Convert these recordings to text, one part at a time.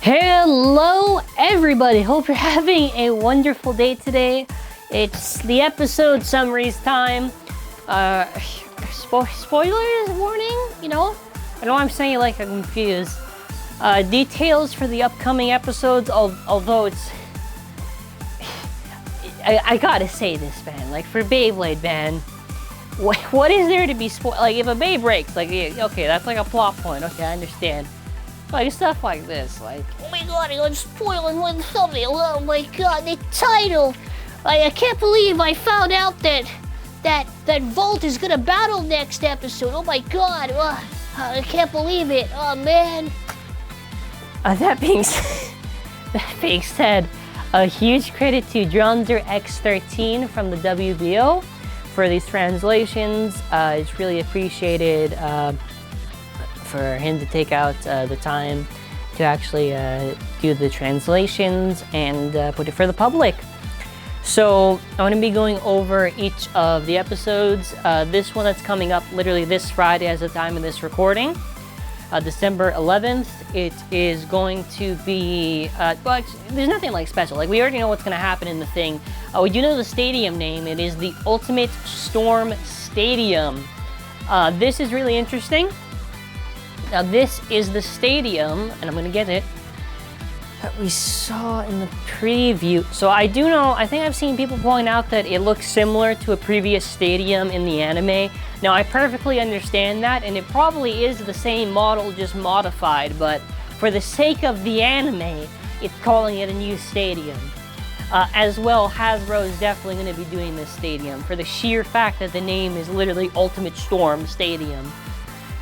Hello everybody, hope you're having a wonderful day today. It's the episode summaries time. Spoilers warning, you know? I know I'm saying it like I'm confused. Details for the upcoming episodes, although it's... I gotta say this, man, like for Beyblade, man, what is there to be spoiled? Like if a Bey breaks, like, okay, that's like a plot point, okay, I understand. Like stuff like this, like, oh my god, I'm spoiling one thumbnail, oh my god, the title! I can't believe I found out that Volt is gonna battle next episode, oh my god, I can't believe it, oh man. That being said, a huge credit to Dronzer X13 from the WBO for these translations. It's really appreciated for him to take out the time to actually do the translations and put it for the public. So I'm going to be going over each of the episodes. This one that's coming up literally this Friday as the time of this recording, December 11th, it is going to be, well, there's nothing like special. Like we already know what's going to happen in the thing. We do know the stadium name. It is the Ultimate Storm Stadium. This is really interesting. Now this is the stadium, and I'm gonna get it, that we saw in the preview. So I do know, I think I've seen people point out that it looks similar to a previous stadium in the anime. Now I perfectly understand that, and it probably is the same model, just modified, but for the sake of the anime, it's calling it a new stadium. As well, Hasbro is definitely gonna be doing this stadium for the sheer fact that the name is literally Ultimate Storm Stadium.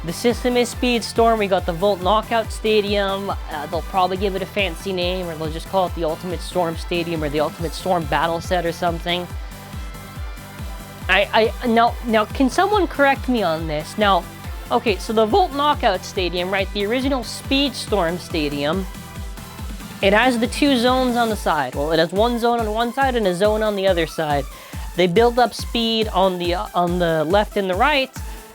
The system is Speed Storm. We got the Volt Knockout Stadium. They'll probably give it a fancy name, or they'll just call it the Ultimate Storm Stadium or the Ultimate Storm Battle Set or something. Now, can someone correct me on this? Now, okay, so the Volt Knockout Stadium, right? The original Speed Storm Stadium. It has the two zones on the side. Well, it has one zone on one side and a zone on the other side. They build up speed on the left and the right,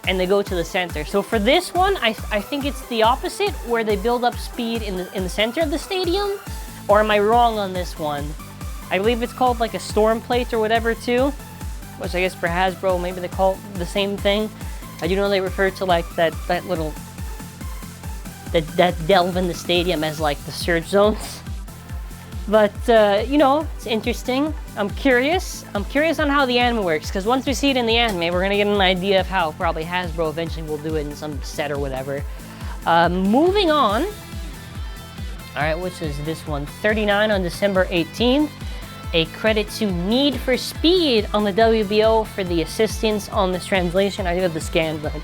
and they go to the center. So for this one, I think it's the opposite, where they build up speed in the center of the stadium. Or am I wrong on this one? I believe it's called like a storm plate or whatever too, which I guess for Hasbro maybe they call it the same thing. I do know they refer to like that little that delve in the stadium as like the surge zones. But you know, it's interesting. I'm curious on how the anime works, because once we see it in the anime, we're gonna get an idea of how probably Hasbro eventually will do it in some set or whatever. Moving on. All right, which is this one? 39 on December 18th. A credit to NEEDFORSPEED on the WBO for the assistance on this translation. I do have the scan, but I'm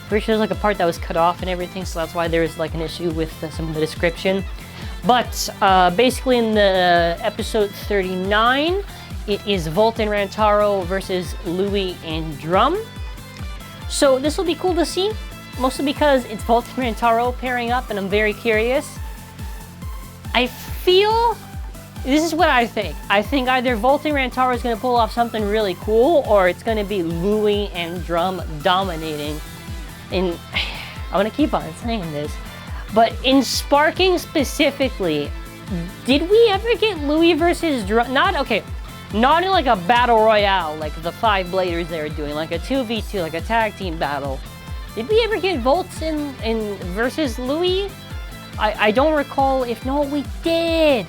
pretty sure there's like a part that was cut off and everything, so that's why there's like an issue with some of the description. But basically in the episode 39, it is Volt and Rantaro versus Louie and Drum. So this will be cool to see, mostly because it's Volt and Rantaro pairing up, and I'm very curious. I feel, this is what I think. I think either Volt and Rantaro is going to pull off something really cool, or it's going to be Louie and Drum dominating. And I'm going to keep on saying this. But in Sparking specifically, did we ever get Louie versus Drum? Not in like a battle royale like the 5 bladers they were doing, like a 2v2, like a tag team battle. Did we ever get Volts in versus Louie? I don't recall. If no, we did.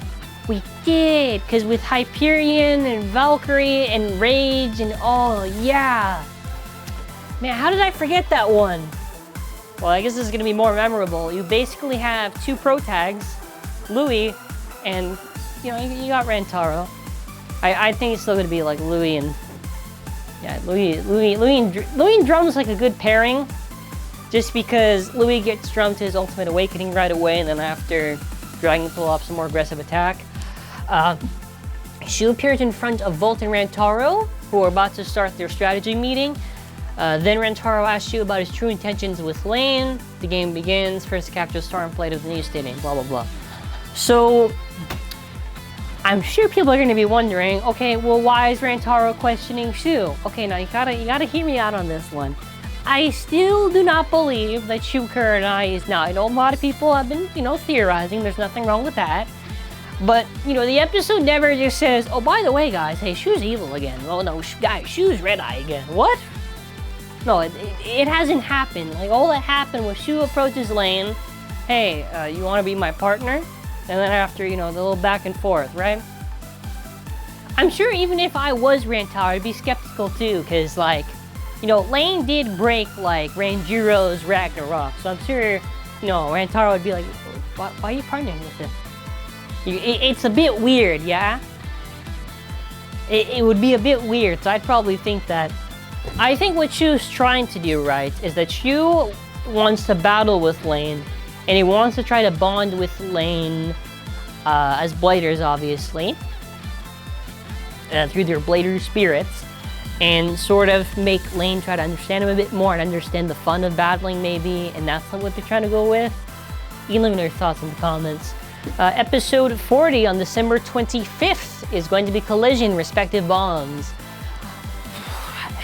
We did, because with Hyperion and Valkyrie and Rage and oh yeah. Man, how did I forget that one? Well, I guess this is going to be more memorable. You basically have 2 pro tags, Louie, and you know, you got Rantaro. I think it's still going to be like Louie and yeah, Louie and Drum's like a good pairing, just because Louie gets Drum to his ultimate awakening right away, and then after Dragon pull off some more aggressive attack. Shu appears in front of Volt and Rantaro, who are about to start their strategy meeting. Then Rantaro asks you about his true intentions with Lane. The game begins. First to capture the storm plate of the new stadium, blah, blah, blah. So, I'm sure people are going to be wondering, okay, well, why is Rantaro questioning Shu? Okay, now you gotta hear me out on this one. I still do not believe that Shuker and I is now. I know a lot of people have been, theorizing. There's nothing wrong with that. But, the episode never just says, oh, by the way, guys, hey, Shu's evil again. Oh, no, guys, Shu's Red Eye again. What? No, it hasn't happened. Like, all that happened was Shu approaches Lane. Hey, you want to be my partner? And then after, the little back and forth, right? I'm sure even if I was Rantaro, I'd be skeptical too, because, like, Lane did break, like, Ranjiro's Ragnarok. So I'm sure, Rantaro would be like, why are you partnering with him? It's a bit weird, yeah? It would be a bit weird, so I'd probably think that. I think what Shu's trying to do, right, is that Shu wants to battle with Lane, and he wants to try to bond with Lane as bladers, obviously, through their blader spirits, and sort of make Lane try to understand him a bit more and understand the fun of battling, maybe, and that's what they're trying to go with. You can leave me your thoughts in the comments. Episode 40 on December 25th is going to be Collision, Respective Bonds.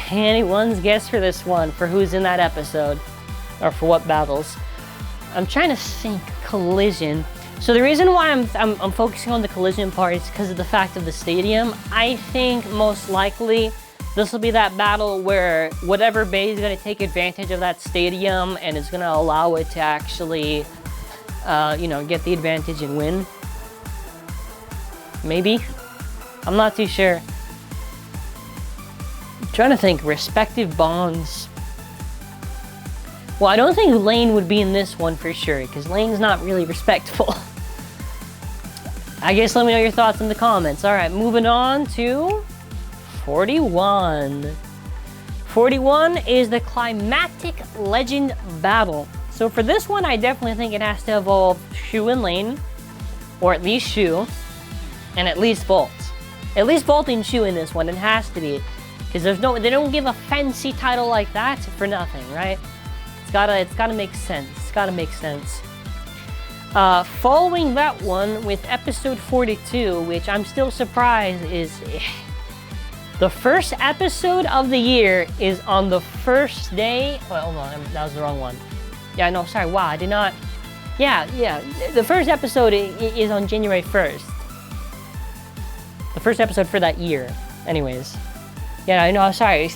Anyone's guess for this one, for who's in that episode, or for what battles. I'm trying to think. Collision. So the reason why I'm focusing on the Collision part is because of the fact of the stadium. I think most likely this will be that battle where whatever bay is going to take advantage of that stadium and is going to allow it to actually, get the advantage and win. Maybe. I'm not too sure. I'm trying to think. Respective bonds. Well, I don't think Lane would be in this one for sure, because Lane's not really respectful. I guess let me know your thoughts in the comments. Alright, moving on to 41. 41 is the Climactic Legend Battle. So for this one, I definitely think it has to involve Shu and Lane, or at least Shu, and at least Volt. At least Volt and Shu in this one, it has to be. Because they don't give a fancy title like that for nothing, right? It's gotta make sense. It's gotta make sense. Following that one with episode 42, which I'm still surprised is the first episode of the year is on the first day. Oh, hold on, that was the wrong one. Yeah, no, sorry. Wow, I did not. Yeah. The first episode is on January 1st. The first episode for that year. Anyways. Yeah, I know. Sorry.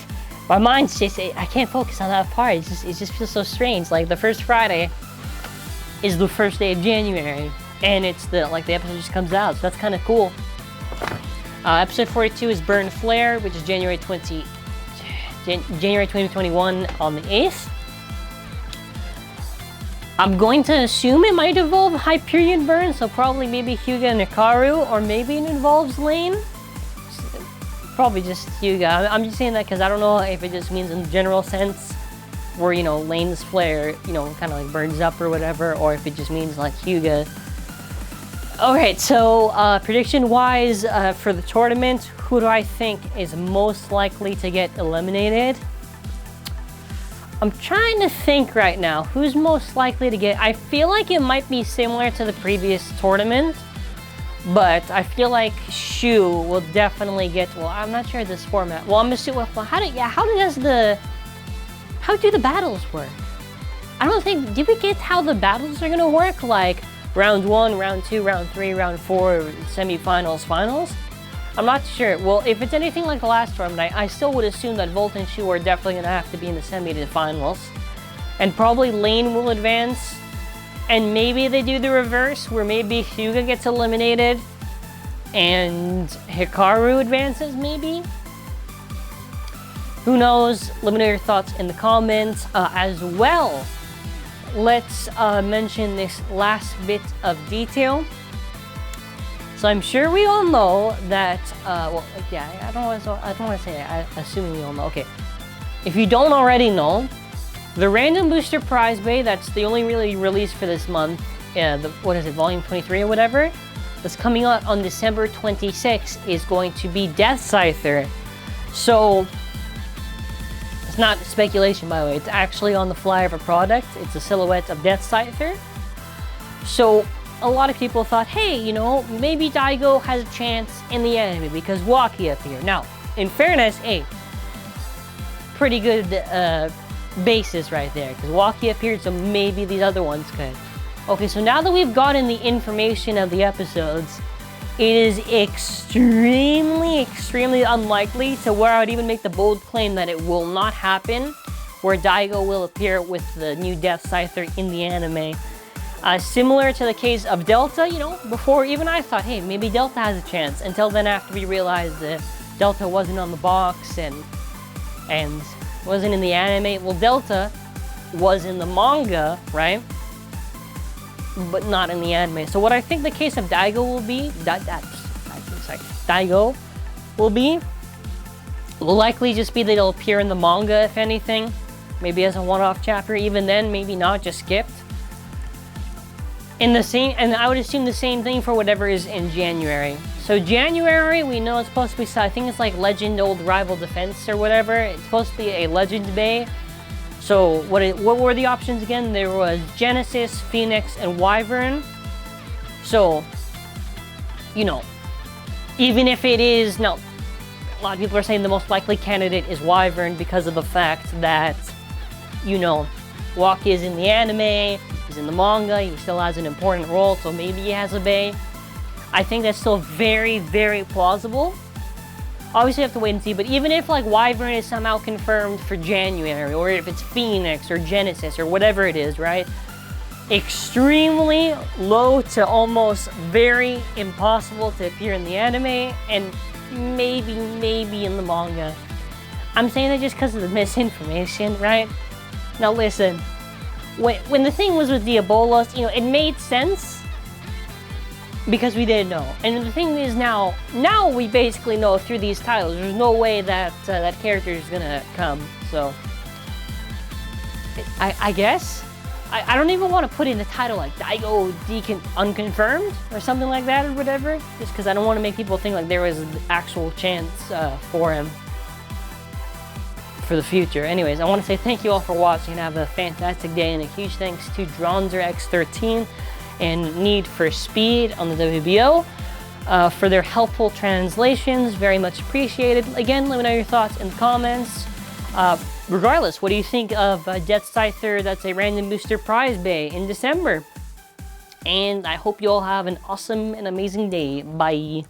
My mind's just, I can't focus on that part. It just feels so strange. Like, the first Friday is the first day of January, and it's the episode just comes out, so that's kind of cool. Episode 42 is Burn Flare, which is January 2021 on the 8th. I'm going to assume it might involve Hyperion Burn, so probably maybe Hyuga and Hikaru, or maybe it involves Lane. Probably just Hyuga. I'm just saying that because I don't know if it just means in the general sense where, Lane's flare, kind of like burns up or whatever, or if it just means like Hyuga. Alright, so prediction-wise for the tournament, who do I think is most likely to get eliminated? I'm trying to think right now, who's most likely to get... I feel like it might be similar to the previous tournament, but I feel like Shu will definitely get... Well, I'm not sure this format. Well, I'm assuming... Well, how do the battles work? I don't think... Did we get how the battles are gonna work? Like, round 1, round 2, round 3, round 4, semifinals, finals? I'm not sure. Well, if it's anything like the last tournament, I still would assume that Volt and Shu are definitely gonna have to be in the semi to the finals. And probably Lane will advance. And maybe they do the reverse, where maybe Hyuga gets eliminated and Hikaru advances, maybe? Who knows? Let me know your thoughts in the comments. As well, let's mention this last bit of detail. So I'm sure we all know that, well, yeah, I don't want to say it, assuming we all know. Okay, if you don't already know, the random booster prize bay, that's the only really release for this month, what is it, volume 23 or whatever, that's coming out on December 26th is going to be Death Scyther. So, it's not speculation, by the way, it's actually on the flyer of a product. It's a silhouette of Death Scyther. So, a lot of people thought, hey, maybe Daigo has a chance in the anime because Waki appeared. Now, in fairness, hey, pretty good basis right there, because Waki appeared, so maybe these other ones could. Okay, so now that we've gotten the information of the episodes, it is extremely, extremely unlikely to where I would even make the bold claim that it will not happen, where Daigo will appear with the new Death Scyther in the anime. Similar to the case of Delta, you know, before even I thought, hey, maybe Delta has a chance, until then after we realized that Delta wasn't on the box and wasn't in the anime. Well, Delta was in the manga, right? But not in the anime. So what I think the case of Daigo will be, Daigo will likely just be that it'll appear in the manga, if anything. Maybe as a one-off chapter, even then, maybe not, just skipped. And I would assume the same thing for whatever is in January. So January, we know it's supposed to be, I think it's like Legend Old Rival Defense or whatever. It's supposed to be a Legend Bay. So what were the options again? There was Genesis, Phoenix, and Wyvern. So, you know, even if it is, now, a lot of people are saying the most likely candidate is Wyvern because of the fact that, you know, Waki is in the anime, he's in the manga, he still has an important role, so maybe he has a Bay. I think that's still very, very plausible. Obviously, you have to wait and see, but even if, like, Wyvern is somehow confirmed for January, or if it's Phoenix or Genesis or whatever it is, right? Extremely low to almost very impossible to appear in the anime, and maybe in the manga. I'm saying that just because of the misinformation, right? Now listen, when the thing was with Diabolos, you know, it made sense because we didn't know. And the thing is now we basically know through these titles. There's no way that that character is gonna come. So I guess I don't even want to put in the title like Daigo unconfirmed or something like that or whatever, just because I don't want to make people think like there was an actual chance for him for the future. Anyways, I want to say thank you all for watching and have a fantastic day, and a huge thanks to DronZerX13 and NEEDFORSPEED on the WBO for their helpful translations. Very much appreciated. Again, let me know your thoughts in the comments. Regardless, what do you think of Death Scyther? That's a random booster prize bay in December. And I hope you all have an awesome and amazing day. Bye.